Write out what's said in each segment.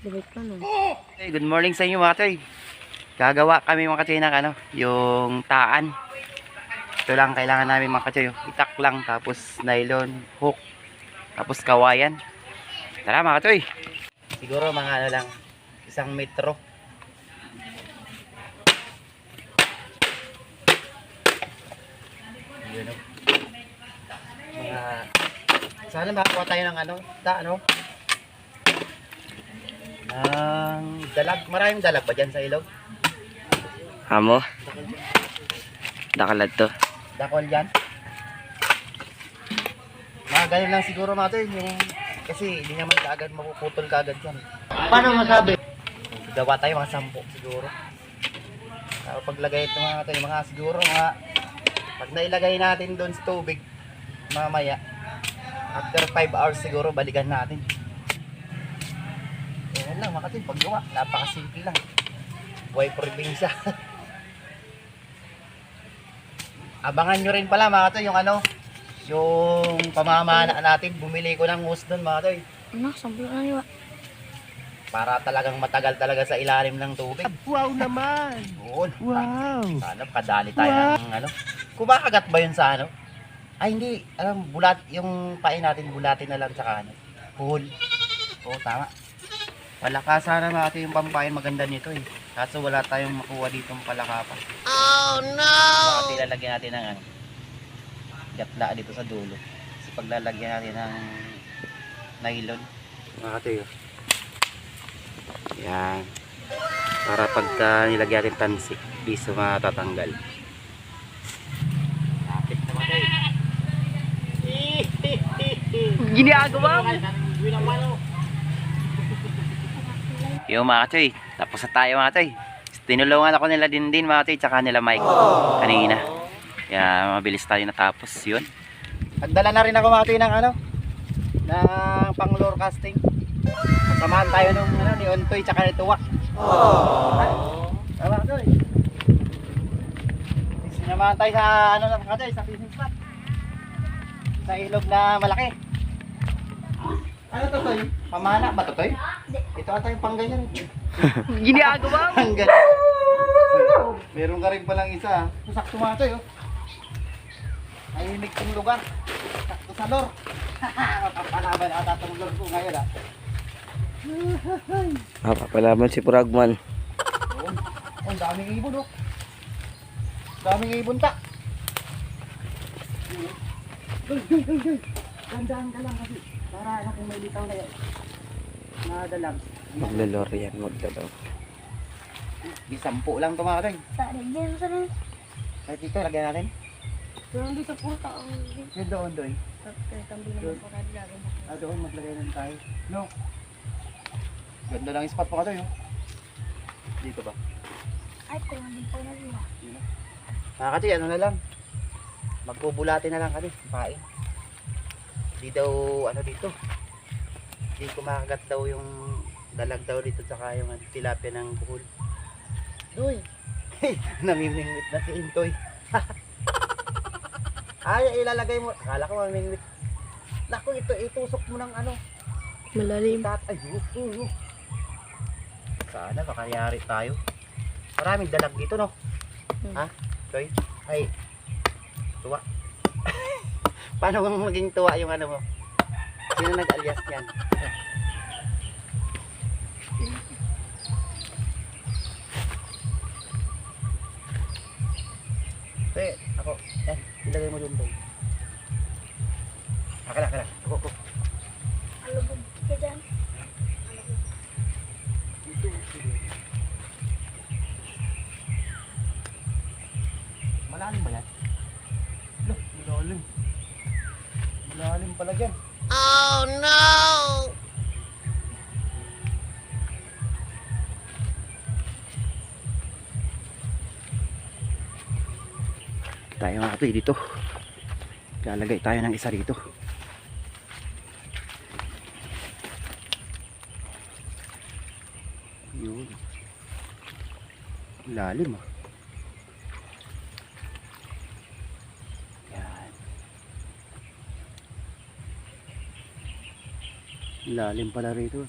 Hey, good morning sa inyo mga toy. Gagawa kami mga katoy ng yung taan. Ito lang kailangan namin mga katoy. Itak lang, tapos nylon, hook, tapos kawayan. Tara mga katoy. Siguro mga lang, 1 metro. Yun, mga sana makakuha tayo ng dalag. Maraming dalag ba dyan sa ilog? Amo? Dakalad to. Dakol dyan? Mga ganun lang siguro mga to yung kasi hindi naman kaagad mapuputol kaagad yan. Paano masabi? Gawa tayo mga 10 siguro. Paglagay ito mga to siguro pag nailagay natin doon sa tubig mamaya after 5 hours siguro balikan natin. Yan lang mga kapatid, paggawa, napakasimple lang. Buhay probinsya. Abangan nyo rin pala mga kapatid yung pamamana natin. Bumili ko ng hose doon mga kapatid. Sampul na yun. Para talagang matagal talaga sa ilalim ng tubig. Wow naman! Doon. Wow! Sana kadali tayo ng Kumakagat ba yun sa Ay hindi, bulat, yung pain natin bulatin na lang tsaka puhol. Oo, tama. Palaka sana natin yung pampain, maganda nito Kaso wala tayong makuha ditong palaka pa. Oh no! Bakit ilalagyan natin ng gatla dito sa dulo. Kasi paglalagyan natin ng nylon. Mga katoy. Yan. Para pagka nilagyan natin tansik, piso matatanggal. Lapit naman Ginagawa mo! Yo mga katoy, tapos na tayo mga katoy. Tinulungan ako nila din mga katoy, tsaka nila Mike kanina. Kaya mabilis tayo natapos yun. Nagdala na rin ako mga katoy ng ng pang lure casting. Samahan tayo nung ni Ontoy tsaka ni Tuwak. Tama katoy. Sinamahan tayo sa na mga katoy, sa fishing spot. Sa ilog na malaki. Ano to toy? Pamana ba to toy? Ito ata yung pangganyan. Ginagawa mo! Pangganyan. Meron ka rin palang isa. Sakto mga toy Tahimik tong lugar. Sakto sa lor. Mapapalaban ata tong lor ko ngayon Papalaban si Puragman. Ang daming ibon Daming ibon ta. Gandaan ka lang kasi. Para kung may litaw na yan. Nadalag. Maglalor yan, maglalor. Di 10 lang ito mga katoy. Din sa rin. Kahit dito, lagyan natin. Doon dito puro tao. Yung doon. Tambi naman po kahit lagay mo. Doon, maglagay lang tayo. No. Ganda lang yung spot mga katoy. Dito ba? Ay, kung hindi po na rin. Mga katoy, na lang. Magpubulatin na lang katoy. Pain. Di daw, dito. Di kumakagat daw yung dalag daw dito tsaka yung tilapia ng buhol. Uy! Namimingwit na si Intoy. Ay, ilalagay mo. Akala ko mamimingwit. Naku, itusok mo ng Malalim. Ay, sana makayari tayo. Maraming dalag dito, no? Ha? Toy? Ay, tuwa. Paano bang maging tuwa yung mo? Sino nag-alias yan? Ako. Ilagay mo doon. Akala. Ako. Alubog ka dyan. Malalim ba yan? Malalim. Malalim pala dyan. Oh no! Tayo mga katoy dito. Lalagay tayo ng isa dito. Yun. Lalim Yan. Lalim pala rito.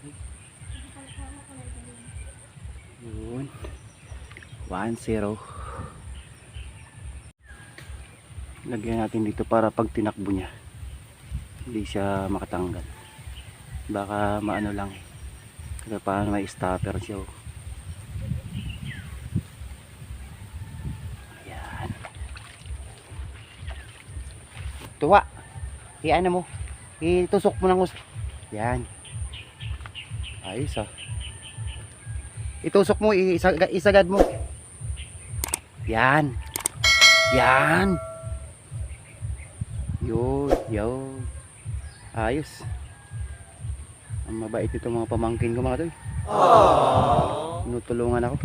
1-0. Lagyan natin dito para pag tinakbo niya hindi siya makatanggal. Baka maano lang. Kasi parang may stopper siya. Ayan. Tuwa. Iyan mo. Itusok mo ng yan. Ayos ah. Itusok mo, isagad mo. Yan. Yan. Yun. Ayos. Ang mabait ito mga pamangkin ko mga toy. Tinutulungan ako.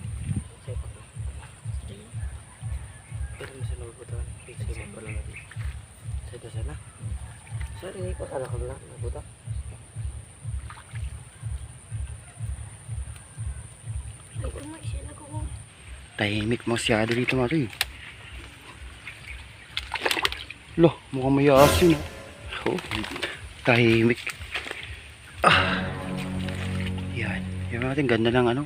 Pero sa loob ito, fixin mo pala natin. Sana. Sorry, ko sana ko lang. Nabuta. Tahimik masyado dito mga toy. Loh, mukhang may asin. Oh, tahimik. Yan. Yan natin, ganda ng ano.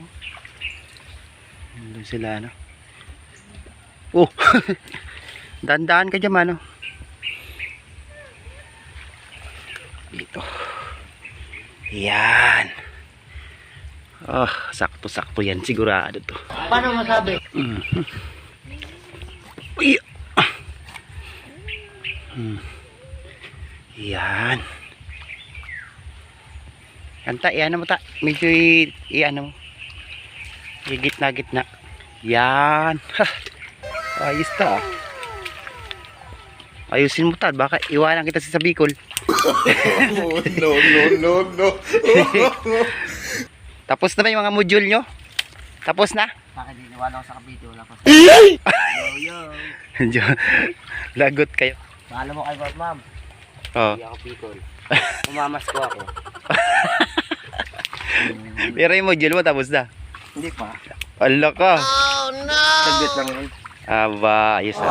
Doon sila ano. Oh, dandaan ka dyan ano. Dito. Yan. Sakto-sakto yan. Sigurado to. Paano masabi? Uy. Yan. Kanta, iyan mo ta. Medyo iyan mo. Gitna. Yan. Ayos ta. Ayusin mo ta. Baka iwanan kita sa Bicol. No. Tapos na ba yung mga module nyo? Tapos na? Bakit diniwala ko sa kapito? Wala pa sa... Yo. Lagot kayo. Bahala mo kay ma'am. Oh. Hindi ako Bicol. Umamas ko ako. Pero yung module mo tapos na? Hindi pa. Ala ka. Oh no! Saglit lang yun. Aba, ayos na.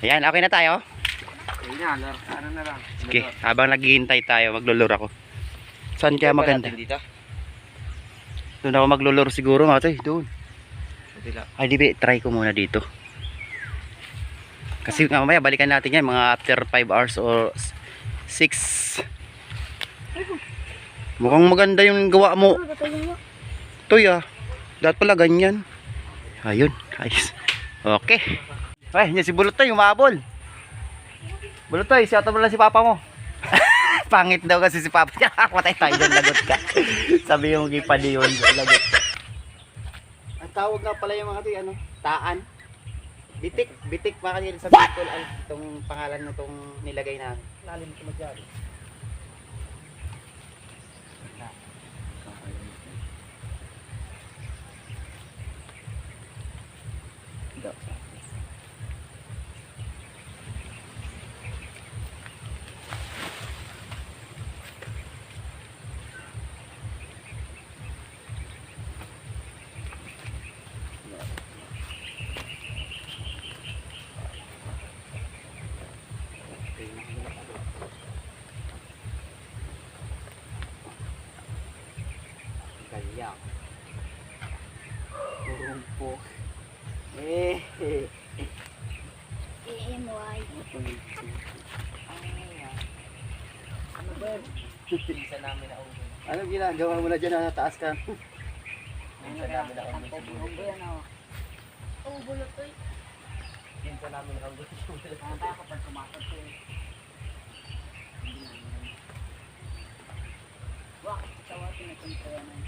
Ayan, okay na tayo. Ayun na, ano na lang. Sige, habang naghihintay tayo, maglulur ako. Saan kaya maganda? Dito? Doon ako maglulur siguro mga toy, doon. Ay, di ba, try ko muna dito. Kasi mamaya balikan natin yan, mga after 5 hours or 6. Mukhang maganda yung gawa mo. Toy ah. Dapat pala ganyan. Ayun, ayos. Okay. Ay, yan si Bulutoy, umabol. Bulutoy, shout out mo lang si papa mo. Pangit daw kasi si papa. Patay tayo dyan, lagot ka. Sabi yung kipadi yun, lagot ka. Ang tawag nga pala yung mga toy, ano? Taan. Bitik pa kasi sa Bicol. Itong pangalan na itong nilagay na. Lalim ito magyari. Kaya. Urumpo. EMY. Ano ba yun? Pinsan namin na ulo. Ano ginagawa mo na dyan na taas ka? Pinsan namin na ulo. Oh, Bulutoy. Pinsan namin na ulo. Ano ba kapag tumakot ko eh? Bakit tawa pinapuntayanan?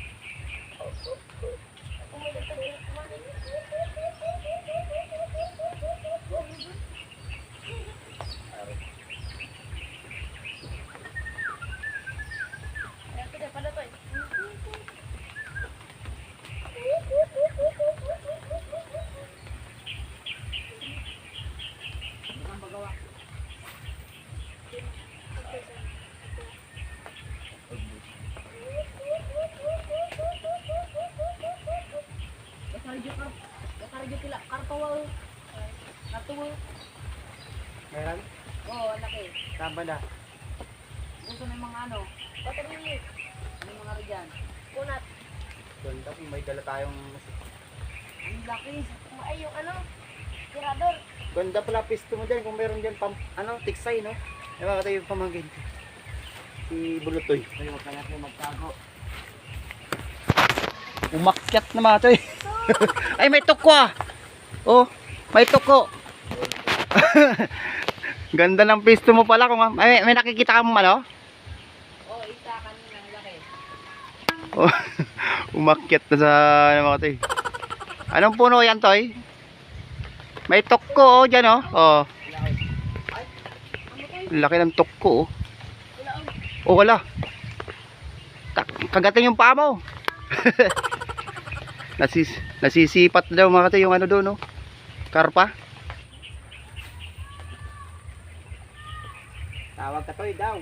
Karpawal. Natuwal. Meron? Oo, anak eh. Tama na. Gusto na yung mga ano. Patrick. Ano yung mga rin dyan? Kunat. Doon tapos may dala tayong Ang laki. Ay, yung ano, tirador. Ganda pala pisto mo dyan kung meron dyan tiksay, no? Ay, mga tayo yung pamangkin ko. Si Bulutoy. Ay, huwag ka natin magtago. Umakyat na mga toy. Ay, may tuko ah. Oh, may tuko. Ganda ng pisto mo pala. Kung may nakikita ka mo ano? Oh, isa kanina. Ang laki. Oh, umakyat na sa mga toy. Anong puno yan, toy? May tuko oh, dyan oh. Oh. Laki ng tuko oh. Oh, wala. Kagatin yung paa mo. Nasisipat daw mga kate yung ano doon, no? Karpa. Tawag ka toy daw.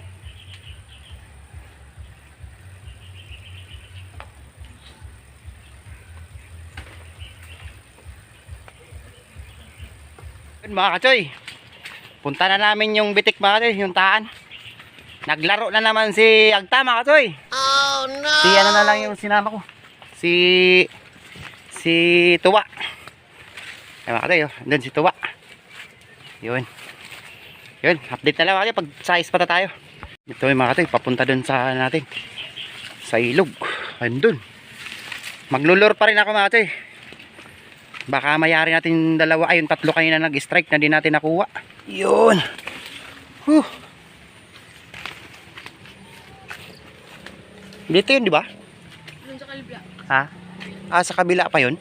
Yun, mga kachoy. Punta na namin yung bitik mga kate, yung taan. Naglaro na naman si Agta mga katoy. Oh no! Si ano na lang yung sinama ko. Si Tuwa. Ay mga katoy, oh. Doon si Tuwa. Yun. Yun, update na lang mga katoy pag size pa tayo. Ito yung mga katoy, papunta doon sa natin. Sa ilog. Ayun. Maglulur pa rin ako mga katoy. Baka mayari natin dalawa. Ayun, tatlo kanina nag-strike na di natin nakuha. Yun. Dito yun, di ba? Doon sa kalibla. Ha? Ah, sa kabila pa yun?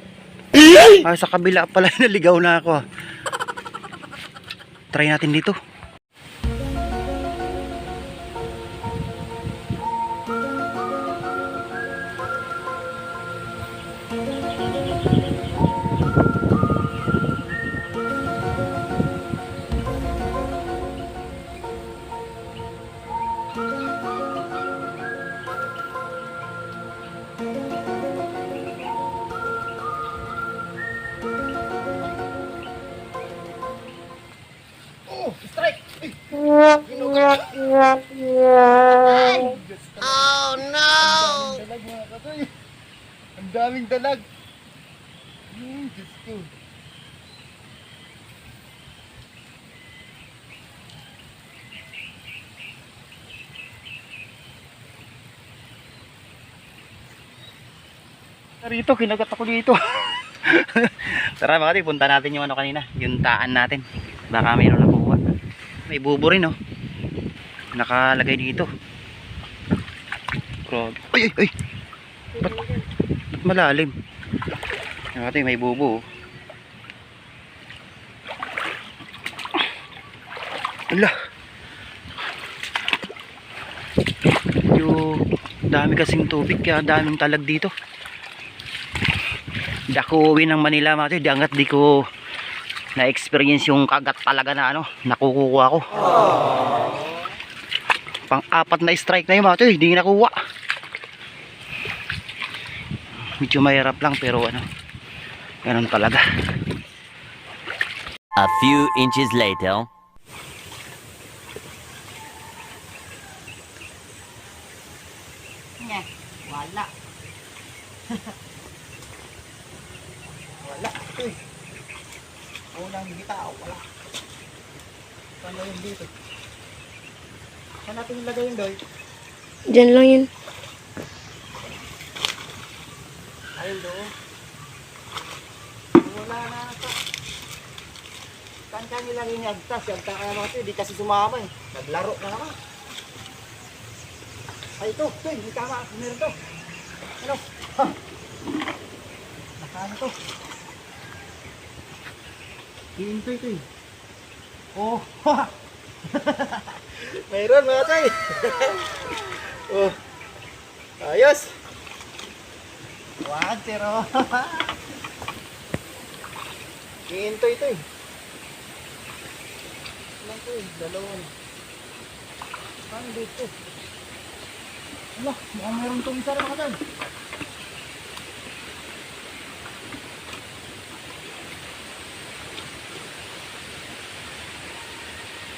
Ah, sa kabila pala. Naligaw na ako. Try natin dito. Strike! Oh no! Dalag mga katoy. Ang daming dalag. Diyos ko. Rito, kinagat ako dito. Tara mga katoy, punta natin yung ano kanina, yung taan natin. Baka mayroon nakuha. May bubo rin oh. Nakalagay dito. Grabe. Ay, ay, ay. Ba't malalim? Mga katoy, may bubo oh. Ala. Yung dami kasing tubig, kaya daming talag dito. Di ako uwi ng Manila mga katoy, di hanggat di ko na-experience yung kagat talaga na ano, nakukuha ko. Pang-apat na strike na yun mga katoy, di nakuha. Medyo mahirap lang pero ano, ganun talaga. A few inches later. Wala. Wala. Uy. Unang bitaw. Wala. Saan yun dito? Saan natin ilagay yun, Doy? Diyan lang yun. Ayun doon. Wala na ito. Saan ka nilagay ni Agta? Si Agta kaya mga ito, hindi kasi sumama eh. Naglaro na naman. Ay ito, hindi tama. Meron to. Ano? Ha? Nasaan to? Hinto ito eh. Oh, ha! Mayroon mga tay. Oh. Ayos. 1-0. Hinto ito eh. Ilan to eh? Dalawang. Saan dito? Wala, mukhang meron itong isa rin mga tay.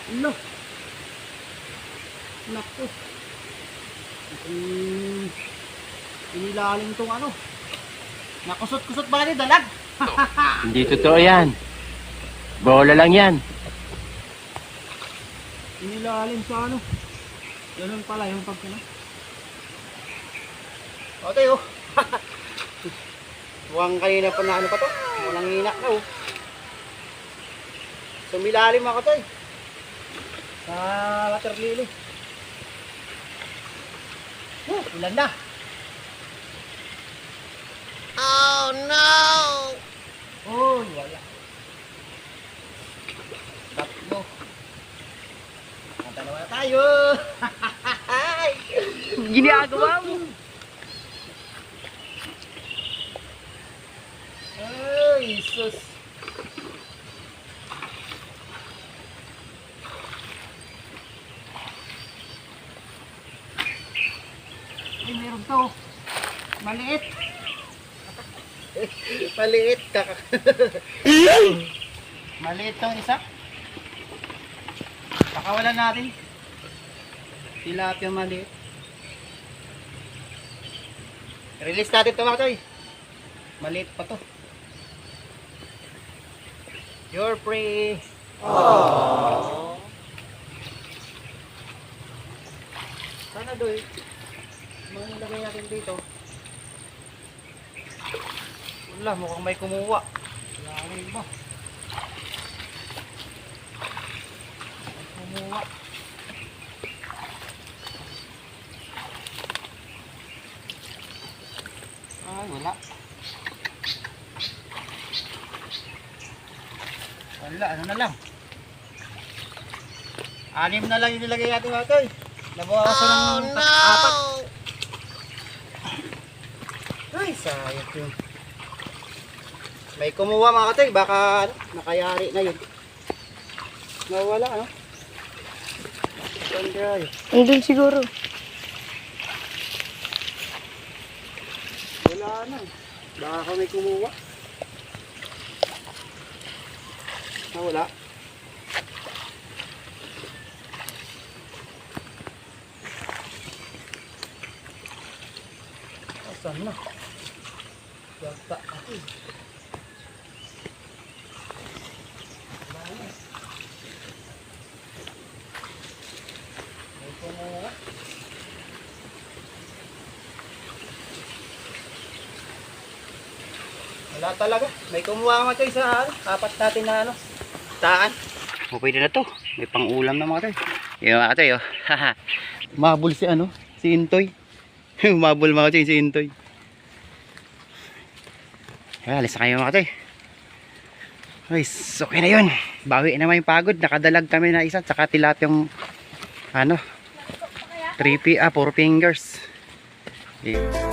Ano? Naku. Inilalim itong ano. Nakusot-kusot ba rin dalag? Hindi totoo yan. Bola lang yan. Inilalim sa ano. Ganun pala yung pagkano. Okay oh. Mukhang kanina pa na ano pa to. Walang hinak na oh. Sumilalim ako to eh. Sa water lily. Ulan na. Oh no! Oh, wala. Tatlo. Dalawa na tayo. Ginagawa mo. Ay, sus. Ay, meron to. Maliit. Maliit. Maliit tong isa. Pakawalan natin. Tilapia maliit. Release natin ito mga toy. Maliit pa to. You're free. Aww. Sana doy. Mga nilagay natin dito. Wala, mukhang may kumuha. Wala rin ba? May kumuha. Ay, wala. Wala, ano na lang. 6 na lang yung nilagay natin mga toy. Nabawasan ng 4. Ay, sayang yun. May kumuha mga katoy, baka ano, nakayari na yun. Nawala, ano? Sandra, Andun siguro. wala na. Baka may kumuha. Nawala. Asan na? Yata ako. May kumuha. Wala talaga. May kumuha mga toy sa ano, apat natin na ano, taan. O, pwede na to. May pang-ulam na mga toy. Yung mga toy, oh. Mabul si ano, si Intoy. Mabul mga toy, si Intoy. Alis na kayo mga toy. Ay, okay na yun. Bawi naman yung pagod. Nakadalag kami na isa. Tsaka tilapyang ano, 4 fingers. Yeah.